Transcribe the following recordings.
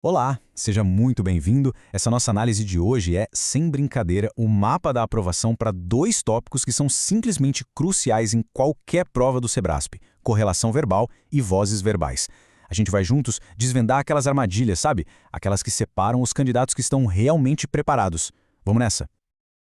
Olá, seja muito bem-vindo. Essa nossa análise de hoje é, sem brincadeira, o mapa da aprovação para dois tópicos que são simplesmente cruciais em qualquer prova do Sebrasp: correlação verbal e vozes verbais. A gente vai juntos desvendar aquelas armadilhas, sabe? Aquelas que separam os candidatos que estão realmente preparados. Vamos nessa?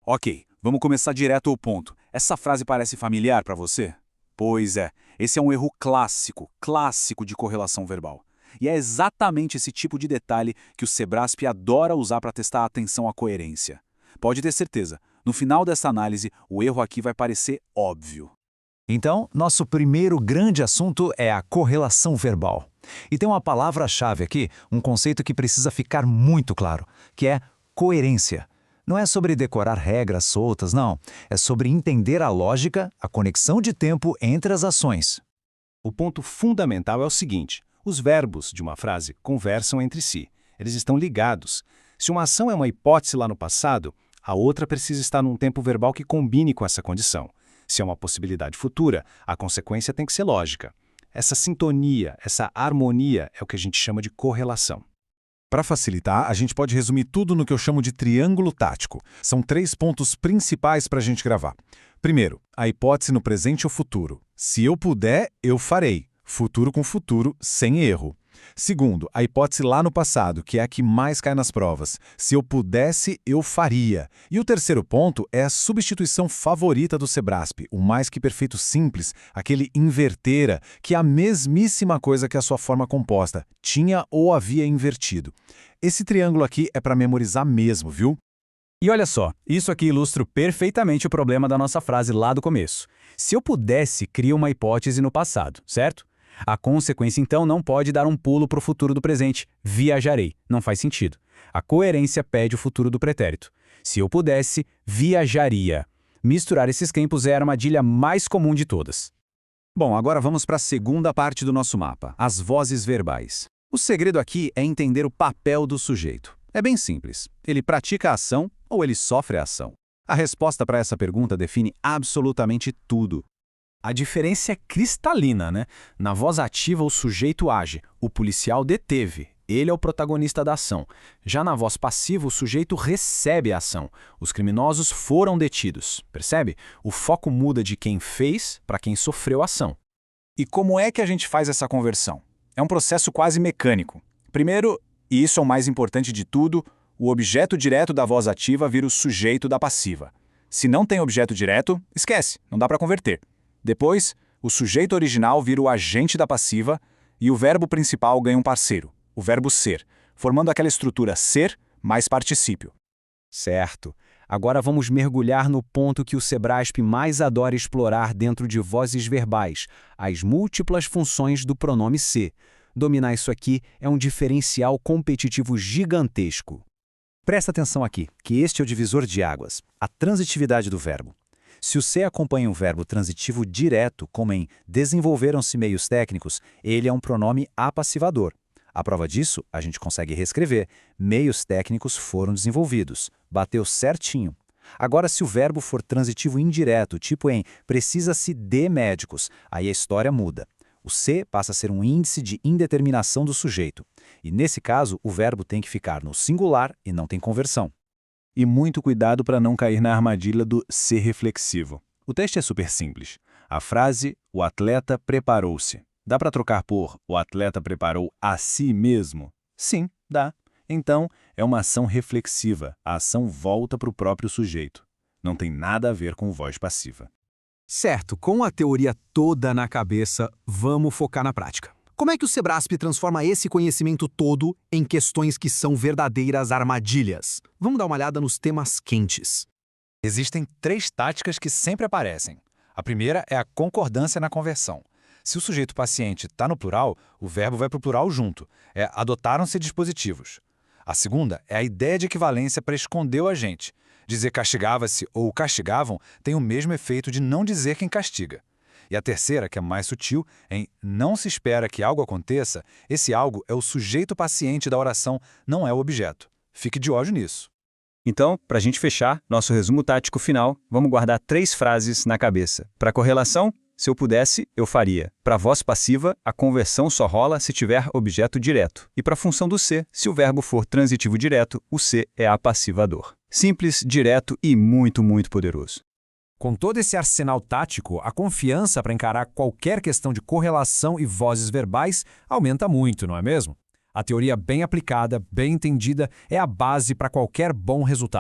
Ok, vamos começar direto ao ponto. Essa frase parece familiar para você? Pois é, esse é um erro clássico de correlação verbal. E é exatamente esse tipo de detalhe que o Sebrasp adora usar para testar a atenção à coerência. Pode ter certeza, no final dessa análise, o erro aqui vai parecer óbvio. Então, nosso primeiro grande assunto é a correlação verbal. E tem uma palavra-chave aqui, um conceito que precisa ficar muito claro, que é coerência. Não é sobre decorar regras soltas, não. É sobre entender a lógica, a conexão de tempo entre as ações. O ponto fundamental é o seguinte: os verbos de uma frase conversam entre si. Eles estão ligados. Se uma ação é uma hipótese lá no passado, a outra precisa estar num tempo verbal que combine com essa condição. Se é uma possibilidade futura, a consequência tem que ser lógica. Essa sintonia, essa harmonia é o que a gente chama de correlação. Para facilitar, a gente pode resumir tudo no que eu chamo de triângulo tático. São 3 pontos principais para a gente gravar. Primeiro, a hipótese no presente ou futuro. Se eu puder, eu farei. Futuro com futuro, sem erro. Segundo, a hipótese lá no passado, que é a que mais cai nas provas. Se eu pudesse, eu faria. E o terceiro ponto é a substituição favorita do Sebrasp, o mais que perfeito simples, aquele invertera, que é a mesmíssima coisa que a sua forma composta, tinha ou havia invertido. Esse triângulo aqui é para memorizar mesmo, viu? E olha só, isso aqui ilustra perfeitamente o problema da nossa frase lá do começo. Se eu pudesse, cria uma hipótese no passado, certo? A consequência, então, não pode dar um pulo para o futuro do presente. Viajarei. Não faz sentido. A coerência pede o futuro do pretérito. Se eu pudesse, viajaria. Misturar esses tempos é a armadilha mais comum de todas. Bom, agora vamos para a segunda parte do nosso mapa, as vozes verbais. O segredo aqui é entender o papel do sujeito. É bem simples. Ele pratica a ação ou ele sofre a ação? A resposta para essa pergunta define absolutamente tudo. A diferença é cristalina, né? Na voz ativa, o sujeito age, o policial deteve, ele é o protagonista da ação. Já na voz passiva, o sujeito recebe a ação, os criminosos foram detidos, percebe? O foco muda de quem fez para quem sofreu a ação. E como é que a gente faz essa conversão? É um processo quase mecânico. Primeiro, e isso é o mais importante de tudo, o objeto direto da voz ativa vira o sujeito da passiva. Se não tem objeto direto, esquece, não dá para converter. Depois, o sujeito original vira o agente da passiva e o verbo principal ganha um parceiro, o verbo ser, formando aquela estrutura ser mais particípio. Certo. Agora vamos mergulhar no ponto que o Sebrasp mais adora explorar dentro de vozes verbais, as múltiplas funções do pronome ser. Dominar isso aqui é um diferencial competitivo gigantesco. Presta atenção aqui, que este é o divisor de águas, a transitividade do verbo. Se o ser acompanha um verbo transitivo direto, como em desenvolveram-se meios técnicos, ele é um pronome apassivador. A prova disso, a gente consegue reescrever. Meios técnicos foram desenvolvidos. Bateu certinho. Agora, se o verbo for transitivo indireto, tipo em precisa-se de médicos, aí a história muda. O se passa a ser um índice de indeterminação do sujeito. E nesse caso, o verbo tem que ficar no singular e não tem conversão. E muito cuidado para não cair na armadilha do ser reflexivo. O teste é super simples. A frase, o atleta preparou-se. Dá para trocar por o atleta preparou a si mesmo? Sim, dá. Então, é uma ação reflexiva. A ação volta para o próprio sujeito. Não tem nada a ver com voz passiva. Certo, com a teoria toda na cabeça, vamos focar na prática. Como é que o Sebrasp transforma esse conhecimento todo em questões que são verdadeiras armadilhas? Vamos dar uma olhada nos temas quentes. Existem 3 táticas que sempre aparecem. A primeira é a concordância na conversão. Se o sujeito paciente está no plural, o verbo vai para o plural junto. Adotaram-se dispositivos. A segunda é a ideia de equivalência para esconder o agente. Dizer castigava-se ou castigavam tem o mesmo efeito de não dizer quem castiga. E a terceira, que é mais sutil, em não se espera que algo aconteça, esse algo é o sujeito paciente da oração, não é o objeto. Fique de olho nisso. Então, para a gente fechar nosso resumo tático final, vamos guardar 3 frases na cabeça. Para correlação, Se eu pudesse, eu faria. Para a voz passiva, a conversão só rola se tiver objeto direto. E para a função do se, se o verbo for transitivo direto, o se é apassivador. Simples, direto e muito, muito poderoso. Com todo esse arsenal tático, a confiança para encarar qualquer questão de correlação e vozes verbais aumenta muito, não é mesmo? A teoria bem aplicada, bem entendida, é a base para qualquer bom resultado.